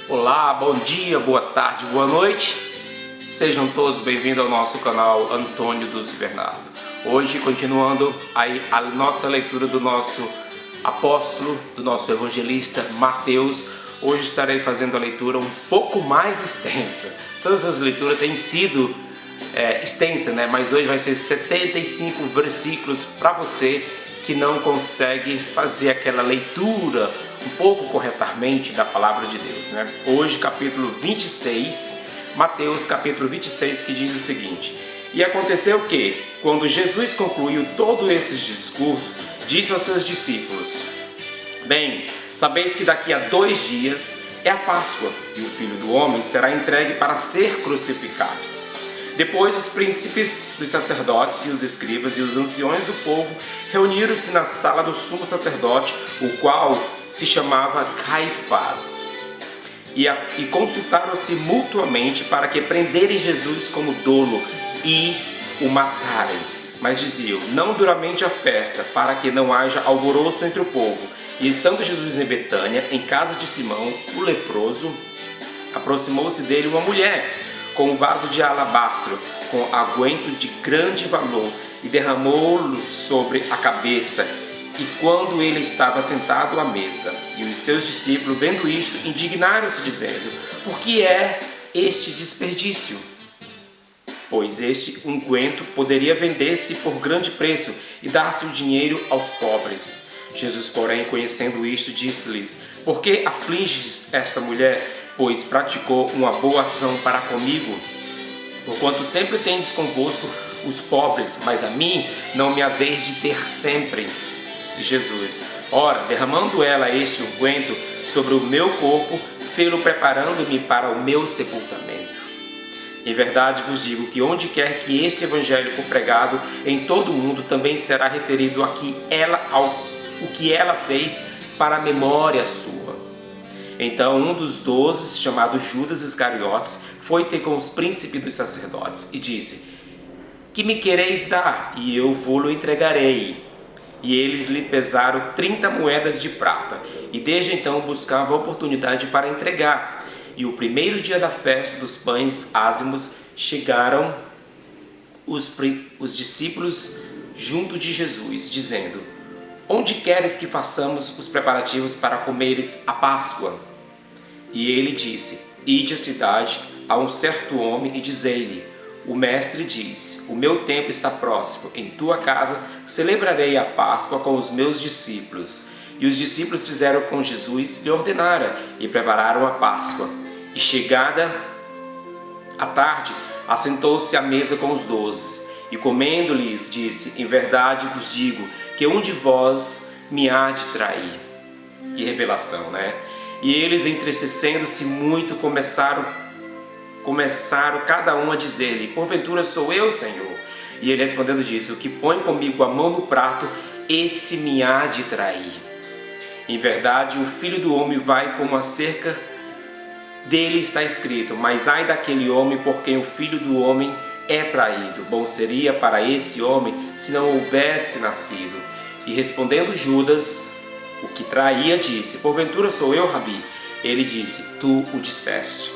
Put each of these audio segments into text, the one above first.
Olá, bom dia, boa tarde, boa noite. Sejam todos bem-vindos ao nosso canal Antônio Dulce Bernardo. Hoje, continuando aí a nossa leitura do nosso apóstolo, do nosso evangelista Mateus. Hoje estarei fazendo a leitura um pouco mais extensa. Todas as leituras têm sido extensas, né? Mas hoje vai ser 75 versículos para você que não consegue fazer aquela leitura um pouco corretamente da palavra de Deus, né? Hoje, capítulo 26, Mateus capítulo 26, que diz o seguinte: E aconteceu que, quando Jesus concluiu todo esse discurso, disse aos seus discípulos: Bem, sabeis que daqui a 2 dias é a Páscoa, e o Filho do Homem será entregue para ser crucificado. Depois os príncipes dos sacerdotes e os escribas e os anciões do povo reuniram-se na sala do sumo sacerdote, o qual se chamava Caifás, e consultaram-se mutuamente para que prenderem Jesus como dolo e o matarem. Mas diziam: não duramente a festa, para que não haja alvoroço entre o povo. E estando Jesus em Betânia, em casa de Simão, o leproso, aproximou-se dele uma mulher com um vaso de alabastro, com aguento de grande valor, e derramou-lo sobre a cabeça. E quando ele estava sentado à mesa, e os seus discípulos, vendo isto, indignaram-se, dizendo: Por que é este desperdício? Pois este unguento poderia vender-se por grande preço e dar-se o dinheiro aos pobres. Jesus, porém, conhecendo isto, disse-lhes: Por que afliges esta mulher? Pois praticou uma boa ação para comigo. Porquanto sempre tendes convosco os pobres, mas a mim não me haveis de ter sempre, disse Jesus. Ora, derramando ela este unguento sobre o meu corpo, fê-lo preparando-me para o meu sepultamento. Em verdade vos digo que onde quer que este evangelho for pregado, em todo o mundo também será referido o que ela fez para a memória sua. Então um dos 12, chamado Judas Iscariotes, foi ter com os príncipes dos sacerdotes e disse: Que me quereis dar? E eu vou-lo entregarei. E eles lhe pesaram 30 moedas de prata, e desde então buscava oportunidade para entregar. E o primeiro dia da festa dos pães ázimos chegaram os discípulos junto de Jesus, dizendo: Onde queres que façamos os preparativos para comeres a Páscoa? E ele disse: Ide à cidade a um certo homem e dizei-lhe: O mestre diz: O meu tempo está próximo. Em tua casa celebrarei a Páscoa com os meus discípulos. E os discípulos fizeram com Jesus, lhe ordenaram, e prepararam a Páscoa. E chegada a tarde, assentou-se à mesa com os 12. E comendo-lhes, disse: Em verdade vos digo que um de vós me há de trair. Que revelação, né? E eles, entristecendo-se muito, começaram cada um a dizer-lhe: Porventura sou eu, Senhor? E ele respondendo disse: O que põe comigo a mão no prato, esse me há de trair. Em verdade, o Filho do Homem vai como a cerca dele está escrito: Mas ai daquele homem por quem o Filho do Homem é traído. Bom seria para esse homem se não houvesse nascido. E respondendo Judas, o que traía, disse: Porventura sou eu, Rabi? Ele disse: Tu o disseste.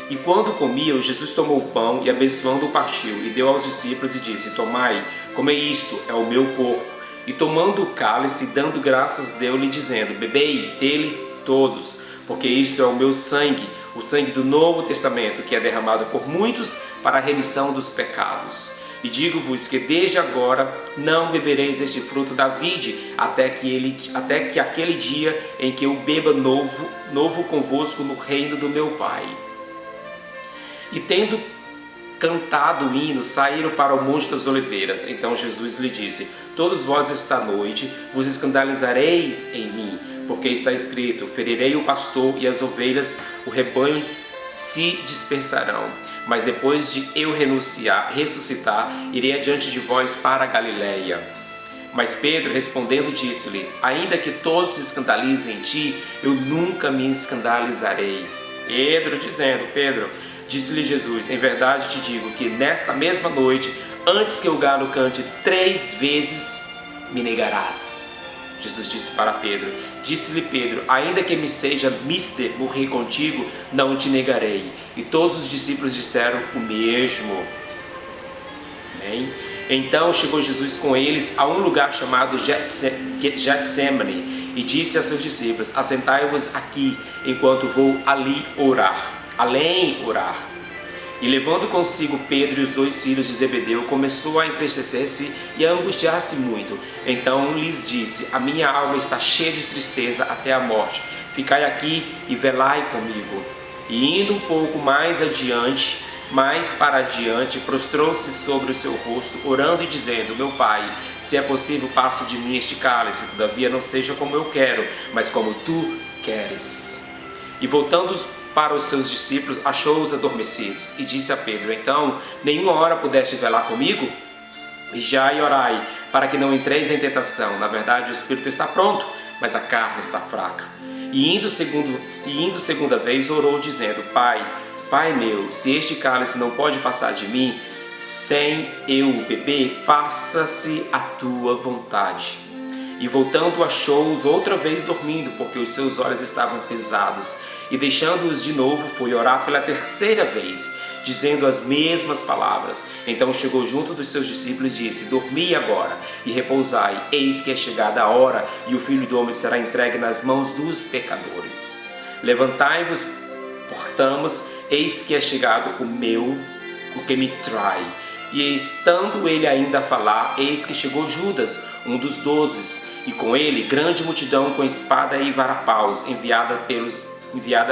E quando comiam, Jesus tomou o pão e abençoando o partiu e deu aos discípulos e disse: Tomai, comei isto, é o meu corpo. E tomando o cálice e dando graças, deu-lhe dizendo: Bebei dele todos, porque isto é o meu sangue, o sangue do Novo Testamento, que é derramado por muitos para a remissão dos pecados. E digo-vos que desde agora não bebereis este fruto da vide, até que aquele dia em que eu beba novo convosco no reino do meu Pai. E tendo cantado o hino, saíram para o Monte das Oliveiras. Então Jesus lhe disse: Todos vós esta noite vos escandalizareis em mim, porque está escrito: Ferirei o pastor e as ovelhas, o rebanho se dispersarão. Mas depois de eu ressuscitar, irei adiante de vós para a Galileia. Mas Pedro respondendo disse-lhe: Ainda que todos se escandalizem em ti, eu nunca me escandalizarei. Pedro, disse-lhe Jesus: Em verdade te digo que nesta mesma noite, antes que o galo cante 3 vezes, me negarás. Jesus disse para Pedro: Disse-lhe Pedro: ainda que me seja mister morrer contigo, não te negarei. E todos os discípulos disseram o mesmo. Amém? Então chegou Jesus com eles a um lugar chamado Getsemane e disse a seus discípulos: assentai-vos aqui enquanto vou além orar. E levando consigo Pedro e os 2 filhos de Zebedeu, começou a entristecer-se e a angustiar-se muito. Então lhes disse: a minha alma está cheia de tristeza até a morte. Ficai aqui e velai comigo. E indo um pouco mais para adiante, prostrou-se sobre o seu rosto, orando e dizendo: meu pai, se é possível, passe de mim este cálice, todavia não seja como eu quero, mas como tu queres. E voltando para os seus discípulos, achou-os adormecidos, e disse a Pedro: então, nenhuma hora pudeste velar comigo? Vigiai e orai, para que não entreis em tentação. Na verdade, o espírito está pronto, mas a carne está fraca. E indo segunda vez, orou, dizendo: Pai meu, se este cálice não pode passar de mim, sem eu beber, faça-se a tua vontade. E voltando, achou-os outra vez dormindo, porque os seus olhos estavam pesados. E deixando-os de novo, foi orar pela 3ª vez, dizendo as mesmas palavras. Então chegou junto dos seus discípulos e disse: dormi agora e repousai, eis que é chegada a hora, e o Filho do Homem será entregue nas mãos dos pecadores. Levantai-vos, portamos, eis que é chegado o que me trai. E estando ele ainda a falar, eis que chegou Judas, um dos 12, e com ele grande multidão com espada e varapaus, enviada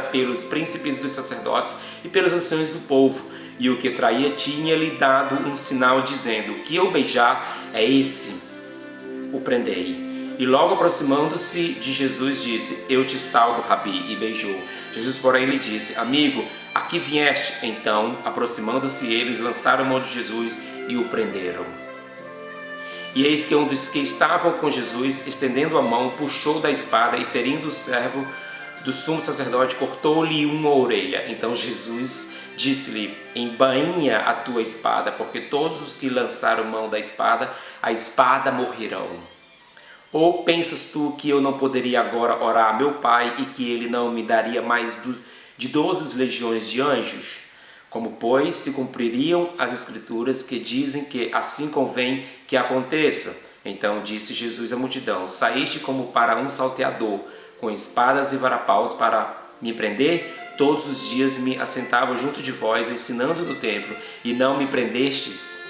pelos príncipes dos sacerdotes e pelos anciões do povo. E o que traía tinha-lhe dado um sinal, dizendo: o que eu beijar é esse, o prendei. E logo aproximando-se de Jesus, disse: eu te salvo, Rabi, e beijou. Jesus, porém, lhe disse: amigo, a que vieste? Então, aproximando-se eles, lançaram mão de Jesus e o prenderam. E eis que um dos que estavam com Jesus, estendendo a mão, puxou da espada e, ferindo o servo do sumo sacerdote, cortou-lhe uma orelha. Então Jesus disse-lhe: embainha a tua espada, porque todos os que lançaram mão da espada, a espada morrerão. Ou pensas tu que eu não poderia agora orar a meu Pai e que ele não me daria mais de 12 legiões de anjos? Como, pois, se cumpririam as escrituras que dizem que assim convém que aconteça? Então disse Jesus à multidão: saíste como para um salteador, com espadas e varapaus para me prender? Todos os dias me assentava junto de vós, ensinando no templo, e não me prendestes?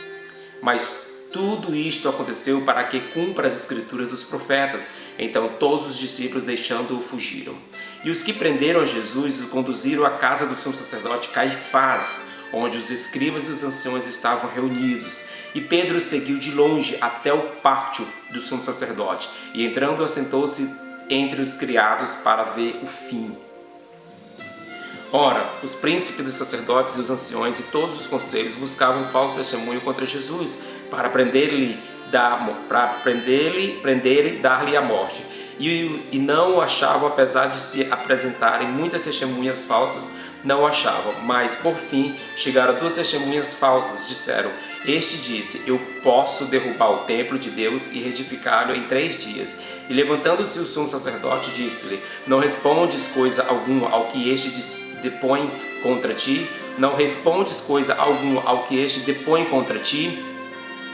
Mas tudo isto aconteceu para que cumpra as escrituras dos profetas. Então todos os discípulos, deixando-o, fugiram. E os que prenderam Jesus o conduziram à casa do sumo sacerdote Caifás, onde os escribas e os anciões estavam reunidos. E Pedro seguiu de longe até o pátio do sumo sacerdote, e entrando assentou-se entre os criados para ver o fim. Ora, os príncipes dos sacerdotes e os anciões e todos os conselhos buscavam falso testemunho contra Jesus, para prender-lhe e dar-lhe a morte. E não o achavam, apesar de se apresentarem muitas testemunhas falsas, não o achavam. Mas, por fim, chegaram 2 testemunhas falsas, disseram: este disse: eu posso derrubar o templo de Deus e reedificá-lo em 3 dias. E levantando-se o sumo sacerdote, disse-lhe: não respondes coisa alguma ao que este depõe contra ti? Não respondes coisa alguma ao que este depõe contra ti?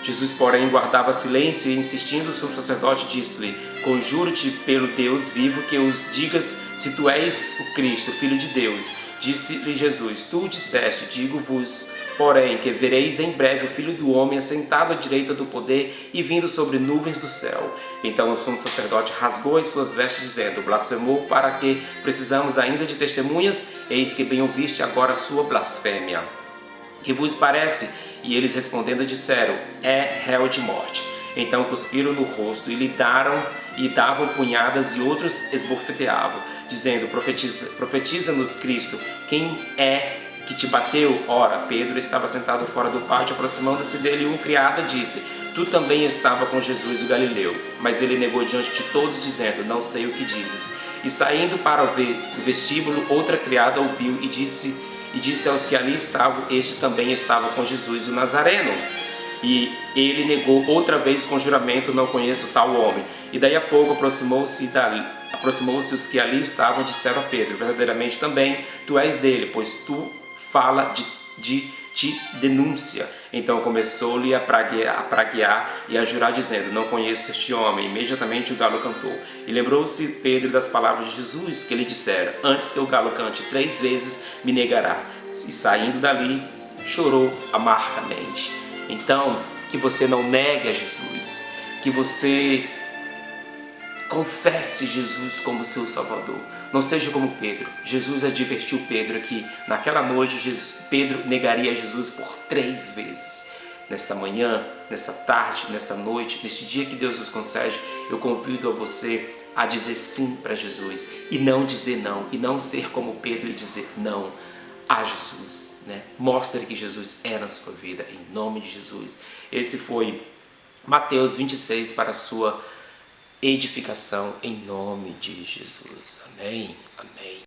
Jesus, porém, guardava silêncio, e insistindo o sumo sacerdote, disse-lhe: conjuro-te pelo Deus vivo que os digas se tu és o Cristo, o Filho de Deus. Disse-lhe Jesus: tu disseste, digo-vos, porém, que vereis em breve o Filho do Homem assentado à direita do poder e vindo sobre nuvens do céu. Então o sumo sacerdote rasgou as suas vestes, dizendo: blasfemou, para que precisamos ainda de testemunhas? Eis que bem ouviste agora a sua blasfêmia. Que vos parece? E eles respondendo disseram: é réu de morte. Então cuspiram no rosto e lhe davam punhadas, e outros esbofeteavam, dizendo: profetiza-nos, Cristo, quem é que te bateu? Ora, Pedro estava sentado fora do pátio. Aproximando-se dele, um criado disse: tu também estava com Jesus o Galileu. Mas ele negou diante de todos, dizendo: não sei o que dizes. E saindo para o vestíbulo, outra criada ouviu e disse aos que ali estavam: este também estava com Jesus o Nazareno. E ele negou outra vez com juramento: não conheço tal homem. E daí a pouco aproximou-se Aproximou-se os que ali estavam e disseram a Pedro: verdadeiramente também tu és dele, pois tu fala de te denúncia. Então começou-lhe a praguear e a jurar, dizendo: não conheço este homem. Imediatamente o galo cantou. E lembrou-se Pedro das palavras de Jesus, que lhe dissera: antes que o galo cante 3 vezes, me negará. E saindo dali, chorou amargamente. Então, que você não negue a Jesus, que você confesse Jesus como seu Salvador. Não seja como Pedro. Jesus advertiu Pedro que naquela noite Pedro negaria Jesus por 3 vezes. Nessa manhã, nessa tarde, nessa noite, neste dia que Deus nos concede, eu convido a você a dizer sim para Jesus e não dizer não, e não ser como Pedro e dizer não a Jesus, né? Mostre que Jesus é na sua vida, em nome de Jesus. Esse foi Mateus 26 para a sua edificação em nome de Jesus. Amém. Amém.